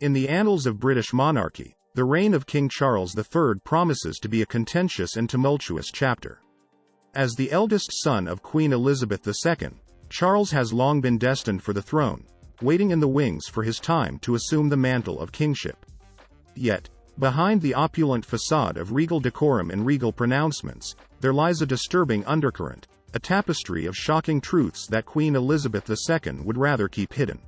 In the annals of British monarchy, the reign of King Charles III promises to be a contentious and tumultuous chapter. As the eldest son of Queen Elizabeth II, Charles has long been destined for the throne, waiting in the wings for his time to assume the mantle of kingship. Yet, behind the opulent facade of regal decorum and regal pronouncements, there lies a disturbing undercurrent, a tapestry of shocking truths that Queen Elizabeth II would rather keep hidden.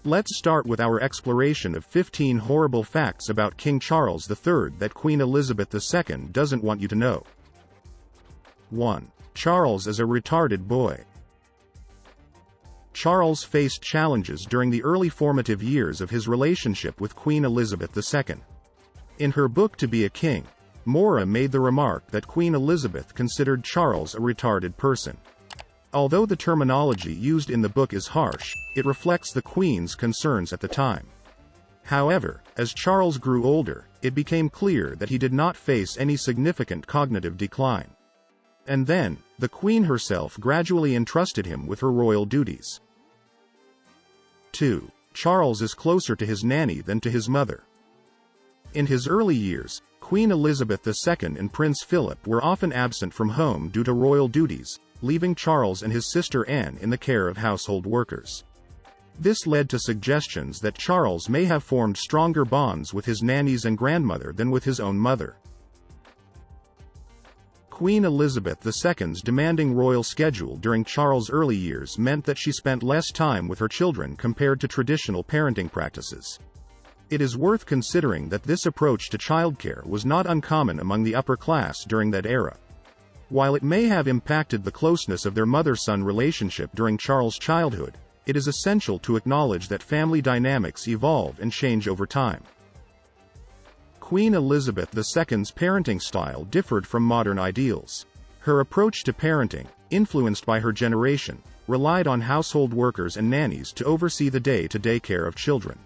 Let's start with our exploration of 15 horrible facts about King Charles III that Queen Elizabeth II doesn't want you to know. 1. Charles is a retarded boy. Charles faced challenges during the early formative years of his relationship with Queen Elizabeth II. In her book To Be a King, Morrah made the remark that Queen Elizabeth considered Charles a retarded person. Although the terminology used in the book is harsh, it reflects the Queen's concerns at the time. However, as Charles grew older, it became clear that he did not face any significant cognitive decline. And then, the Queen herself gradually entrusted him with her royal duties. 2. Charles is closer to his nanny than to his mother. In his early years, Queen Elizabeth II and Prince Philip were often absent from home due to royal duties, leaving Charles and his sister Anne in the care of household workers. This led to suggestions that Charles may have formed stronger bonds with his nannies and grandmother than with his own mother. Queen Elizabeth II's demanding royal schedule during Charles' early years meant that she spent less time with her children compared to traditional parenting practices. It is worth considering that this approach to childcare was not uncommon among the upper class during that era. While it may have impacted the closeness of their mother-son relationship during Charles' childhood, it is essential to acknowledge that family dynamics evolve and change over time. Queen Elizabeth II's parenting style differed from modern ideals. Her approach to parenting, influenced by her generation, relied on household workers and nannies to oversee the day-to-day care of children.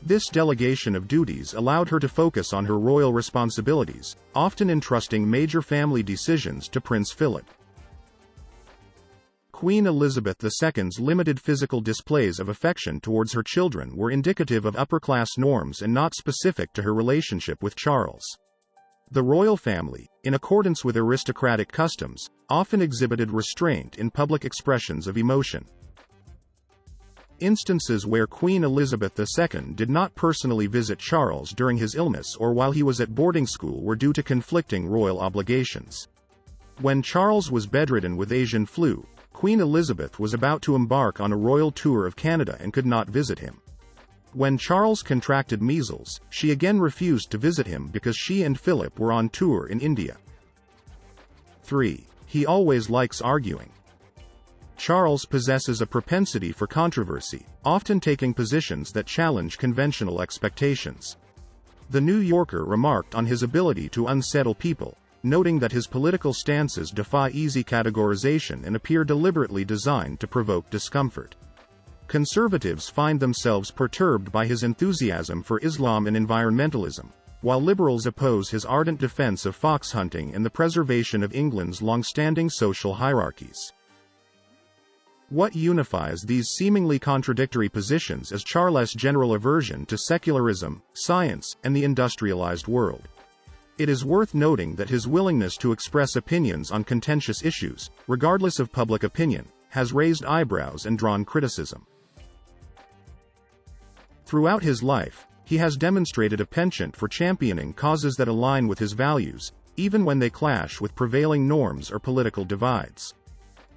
This delegation of duties allowed her to focus on her royal responsibilities, often entrusting major family decisions to Prince Philip. Queen Elizabeth II's limited physical displays of affection towards her children were indicative of upper-class norms and not specific to her relationship with Charles. The royal family, in accordance with aristocratic customs, often exhibited restraint in public expressions of emotion. Instances where Queen Elizabeth II did not personally visit Charles during his illness or while he was at boarding school were due to conflicting royal obligations. When Charles was bedridden with Asian flu, Queen Elizabeth was about to embark on a royal tour of Canada and could not visit him. When Charles contracted measles, she again refused to visit him because she and Philip were on tour in India. 3. He always likes arguing. Charles possesses a propensity for controversy, often taking positions that challenge conventional expectations. The New Yorker remarked on his ability to unsettle people, noting that his political stances defy easy categorization and appear deliberately designed to provoke discomfort. Conservatives find themselves perturbed by his enthusiasm for Islam and environmentalism, while liberals oppose his ardent defense of fox hunting and the preservation of England's long-standing social hierarchies. What unifies these seemingly contradictory positions is Charles' general aversion to secularism, science, and the industrialized world. It is worth noting that his willingness to express opinions on contentious issues, regardless of public opinion, has raised eyebrows and drawn criticism. Throughout his life, he has demonstrated a penchant for championing causes that align with his values, even when they clash with prevailing norms or political divides.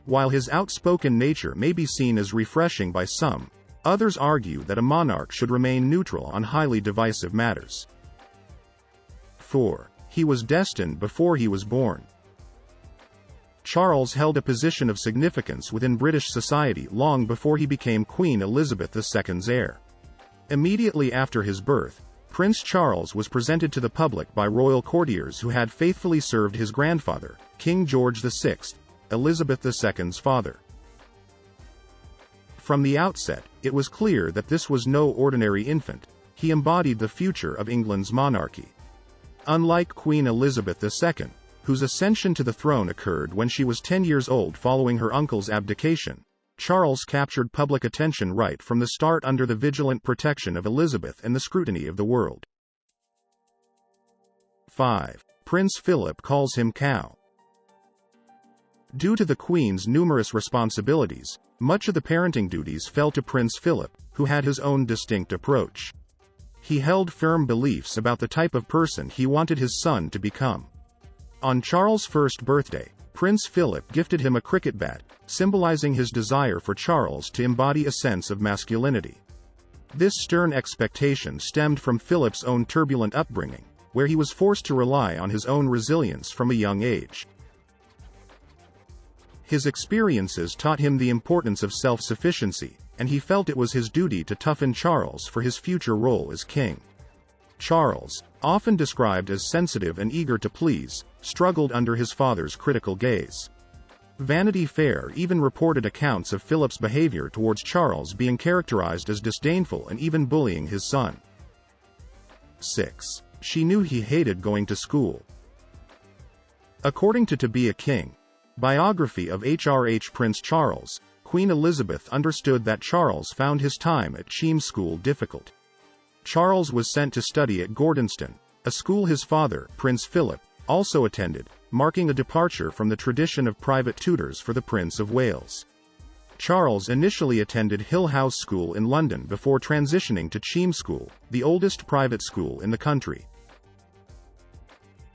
While his outspoken nature may be seen as refreshing by some, others argue that a monarch should remain neutral on highly divisive matters. 4. He was destined before he was born. Charles held a position of significance within British society long before he became Queen Elizabeth II's heir. Immediately after his birth, Prince Charles was presented to the public by royal courtiers who had faithfully served his grandfather, King George VI, Elizabeth II's father. From the outset, it was clear that this was no ordinary infant. He embodied the future of England's monarchy. Unlike Queen Elizabeth II, whose ascension to the throne occurred when she was 10 years old following her uncle's abdication, Charles captured public attention right from the start under the vigilant protection of Elizabeth and the scrutiny of the world. 5. Prince Philip calls him cow. Due to the Queen's numerous responsibilities, much of the parenting duties fell to Prince Philip, who had his own distinct approach. He held firm beliefs about the type of person he wanted his son to become. On Charles' first birthday, Prince Philip gifted him a cricket bat, symbolizing his desire for Charles to embody a sense of masculinity. This stern expectation stemmed from Philip's own turbulent upbringing, where he was forced to rely on his own resilience from a young age. His experiences taught him the importance of self-sufficiency, and he felt it was his duty to toughen Charles for his future role as king. Charles, often described as sensitive and eager to please, struggled under his father's critical gaze. Vanity Fair even reported accounts of Philip's behavior towards Charles being characterized as disdainful and even bullying his son. 6. She knew he hated going to school. According to Be a King, biography of HRH Prince Charles, Queen Elizabeth understood that Charles found his time at Cheam School difficult. Charles was sent to study at Gordonston, a school his father, Prince Philip, also attended, marking a departure from the tradition of private tutors for the Prince of Wales. Charles initially attended Hill House School in London before transitioning to Cheam School, the oldest private school in the country.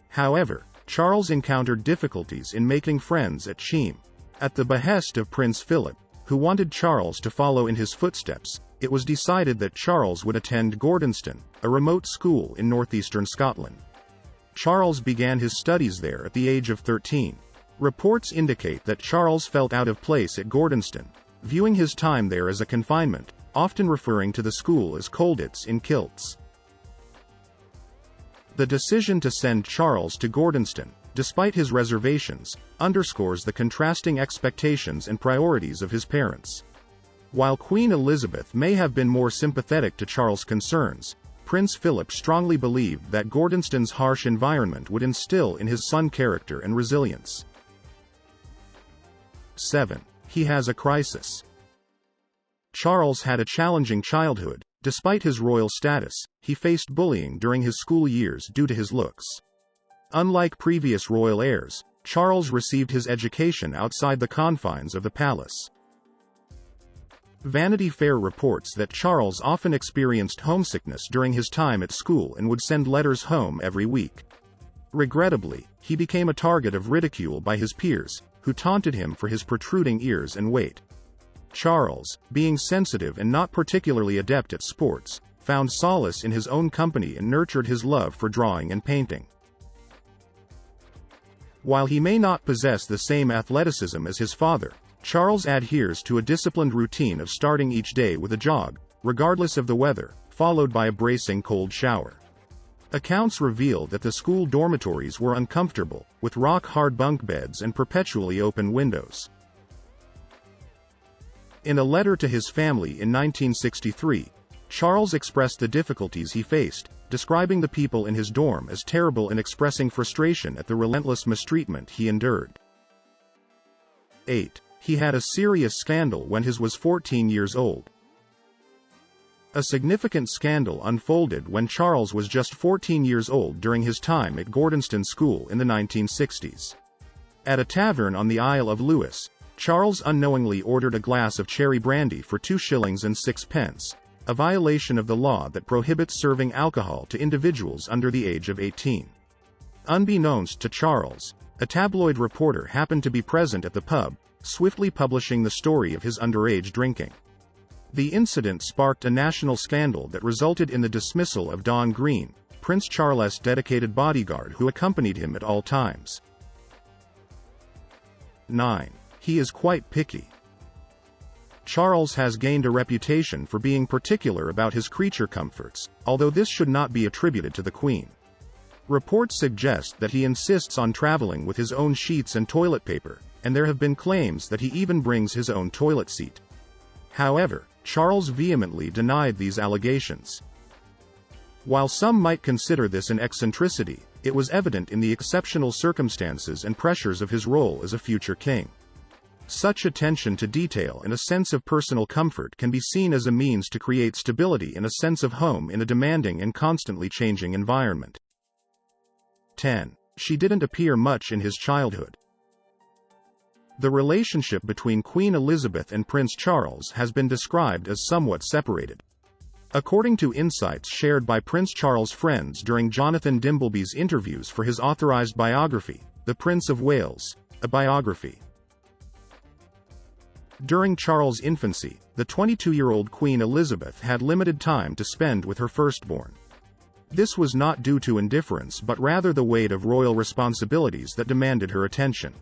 However, Charles encountered difficulties in making friends at Cheam. At the behest of Prince Philip, who wanted Charles to follow in his footsteps, it was decided that Charles would attend Gordonston, a remote school in northeastern Scotland. Charles began his studies there at the age of 13. Reports indicate that Charles felt out of place at Gordonston, viewing his time there as a confinement, often referring to the school as Colditz in kilts. The decision to send Charles to Gordonston, despite his reservations, underscores the contrasting expectations and priorities of his parents. While Queen Elizabeth may have been more sympathetic to Charles' concerns, Prince Philip strongly believed that Gordonston's harsh environment would instill in his son character and resilience. 7. He has a crisis. Charles had a challenging childhood. Despite his royal status, he faced bullying during his school years due to his looks. Unlike previous royal heirs, Charles received his education outside the confines of the palace. Vanity Fair reports that Charles often experienced homesickness during his time at school and would send letters home every week. Regrettably, he became a target of ridicule by his peers, who taunted him for his protruding ears and weight. Charles, being sensitive and not particularly adept at sports, found solace in his own company and nurtured his love for drawing and painting. While he may not possess the same athleticism as his father, Charles adheres to a disciplined routine of starting each day with a jog, regardless of the weather, followed by a bracing cold shower. Accounts reveal that the school dormitories were uncomfortable, with rock-hard bunk beds and perpetually open windows. In a letter to his family in 1963, Charles expressed the difficulties he faced, describing the people in his dorm as terrible and expressing frustration at the relentless mistreatment he endured. 8. He had a serious scandal when he was 14 years old. A significant scandal unfolded when Charles was just 14 years old during his time at Gordonston School in the 1960s. At a tavern on the Isle of Lewis, Charles unknowingly ordered a glass of cherry brandy for 2 shillings and 6 pence, a violation of the law that prohibits serving alcohol to individuals under the age of 18. Unbeknownst to Charles, a tabloid reporter happened to be present at the pub, swiftly publishing the story of his underage drinking. The incident sparked a national scandal that resulted in the dismissal of Don Green, Prince Charles' dedicated bodyguard who accompanied him at all times. 9. He is quite picky. Charles has gained a reputation for being particular about his creature comforts, although this should not be attributed to the Queen. Reports suggest that he insists on traveling with his own sheets and toilet paper, and there have been claims that he even brings his own toilet seat. However, Charles vehemently denied these allegations. While some might consider this an eccentricity, it was evident in the exceptional circumstances and pressures of his role as a future king. Such attention to detail and a sense of personal comfort can be seen as a means to create stability and a sense of home in a demanding and constantly changing environment. 10. She didn't appear much in his childhood. The relationship between Queen Elizabeth and Prince Charles has been described as somewhat separated. According to insights shared by Prince Charles' friends during Jonathan Dimbleby's interviews for his authorized biography, The Prince of Wales, a biography. During Charles' infancy, the 22-year-old Queen Elizabeth had limited time to spend with her firstborn. This was not due to indifference but rather the weight of royal responsibilities that demanded her attention.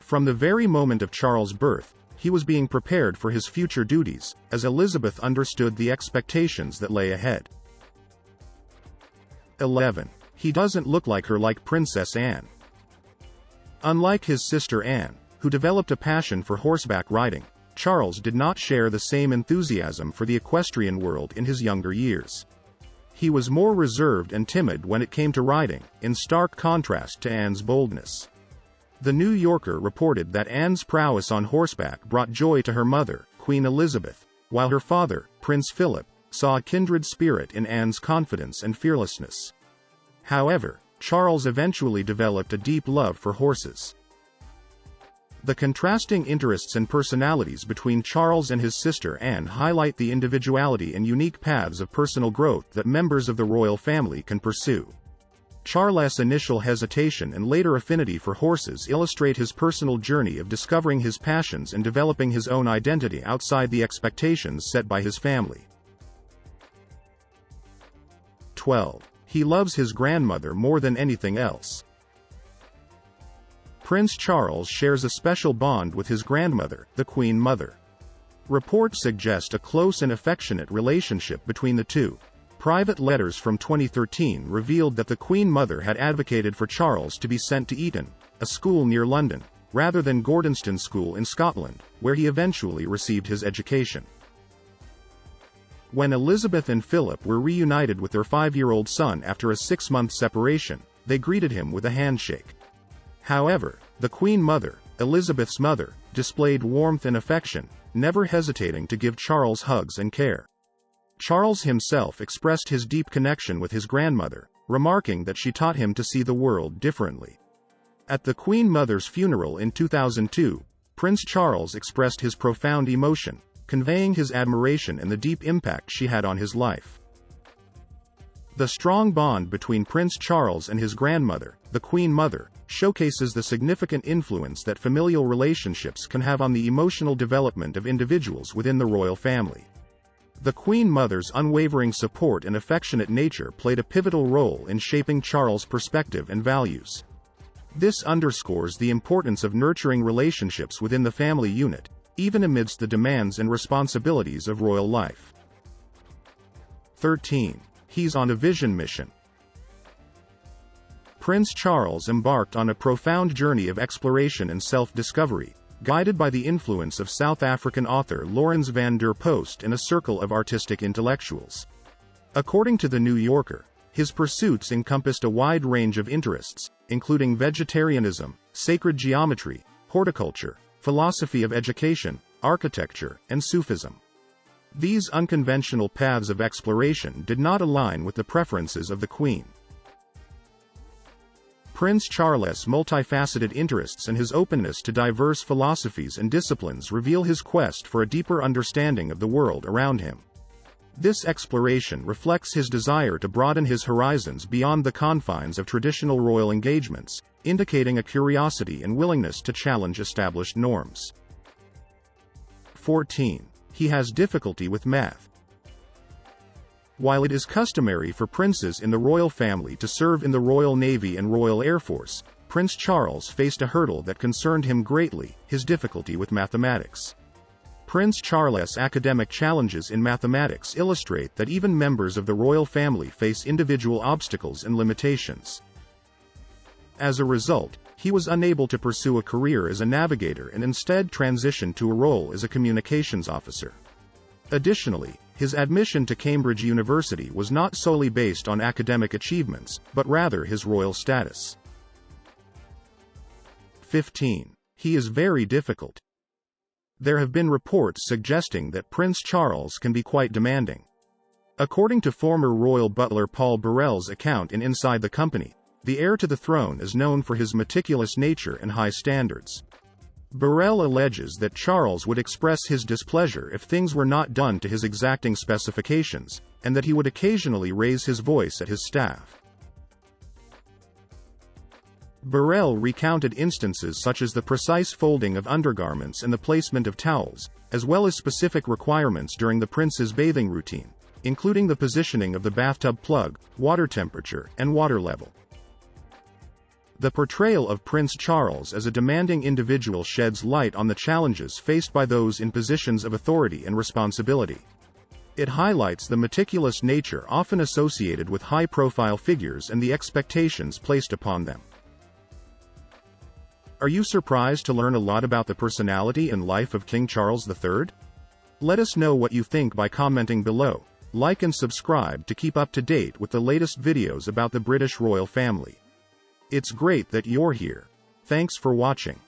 From the very moment of Charles' birth, he was being prepared for his future duties, as Elizabeth understood the expectations that lay ahead. 11. He doesn't look like her like Princess Anne. Unlike his sister Anne, who developed a passion for horseback riding, Charles did not share the same enthusiasm for the equestrian world in his younger years. He was more reserved and timid when it came to riding, in stark contrast to Anne's boldness. The New Yorker reported that Anne's prowess on horseback brought joy to her mother, Queen Elizabeth, while her father, Prince Philip, saw a kindred spirit in Anne's confidence and fearlessness. However, Charles eventually developed a deep love for horses. The contrasting interests and personalities between Charles and his sister Anne highlight the individuality and unique paths of personal growth that members of the royal family can pursue. Charles' initial hesitation and later affinity for horses illustrate his personal journey of discovering his passions and developing his own identity outside the expectations set by his family. 12. He loves his grandmother more than anything else. Prince Charles shares a special bond with his grandmother, the Queen Mother. Reports suggest a close and affectionate relationship between the two. Private letters from 2013 revealed that the Queen Mother had advocated for Charles to be sent to Eton, a school near London, rather than Gordonston School in Scotland, where he eventually received his education. When Elizabeth and Philip were reunited with their 5-year-old son after a 6-month separation, they greeted him with a handshake. However, the Queen Mother, Elizabeth's mother, displayed warmth and affection, never hesitating to give Charles hugs and care. Charles himself expressed his deep connection with his grandmother, remarking that she taught him to see the world differently. At the Queen Mother's funeral in 2002, Prince Charles expressed his profound emotion, conveying his admiration and the deep impact she had on his life. The strong bond between Prince Charles and his grandmother, the Queen Mother, showcases the significant influence that familial relationships can have on the emotional development of individuals within the royal family. The Queen Mother's unwavering support and affectionate nature played a pivotal role in shaping Charles' perspective and values. This underscores the importance of nurturing relationships within the family unit, even amidst the demands and responsibilities of royal life. 13. He's on a vision mission. Prince Charles embarked on a profound journey of exploration and self-discovery, guided by the influence of South African author Laurens van der Post and a circle of artistic intellectuals. According to The New Yorker, his pursuits encompassed a wide range of interests, including vegetarianism, sacred geometry, horticulture, philosophy of education, architecture, and Sufism. These unconventional paths of exploration did not align with the preferences of the Queen. Prince Charles' multifaceted interests and his openness to diverse philosophies and disciplines reveal his quest for a deeper understanding of the world around him. This exploration reflects his desire to broaden his horizons beyond the confines of traditional royal engagements, indicating a curiosity and willingness to challenge established norms. 14. He has difficulty with math. While it is customary for princes in the royal family to serve in the Royal Navy and Royal Air Force, Prince Charles faced a hurdle that concerned him greatly: his difficulty with mathematics. Prince Charles' academic challenges in mathematics illustrate that even members of the royal family face individual obstacles and limitations. As a result, he was unable to pursue a career as a navigator and instead transitioned to a role as a communications officer. Additionally, his admission to Cambridge University was not solely based on academic achievements, but rather his royal status. 15. He is very difficult. There have been reports suggesting that Prince Charles can be quite demanding. According to former royal butler Paul Burrell's account in Inside the Company, the heir to the throne is known for his meticulous nature and high standards. Burrell alleges that Charles would express his displeasure if things were not done to his exacting specifications, and that he would occasionally raise his voice at his staff. Burrell recounted instances such as the precise folding of undergarments and the placement of towels, as well as specific requirements during the prince's bathing routine, including the positioning of the bathtub plug, water temperature, and water level. The portrayal of Prince Charles as a demanding individual sheds light on the challenges faced by those in positions of authority and responsibility. It highlights the meticulous nature often associated with high-profile figures and the expectations placed upon them. Are you surprised to learn a lot about the personality and life of King Charles III? Let us know what you think by commenting below. Like and subscribe to keep up to date with the latest videos about the British royal family. It's great that you're here. Thanks for watching.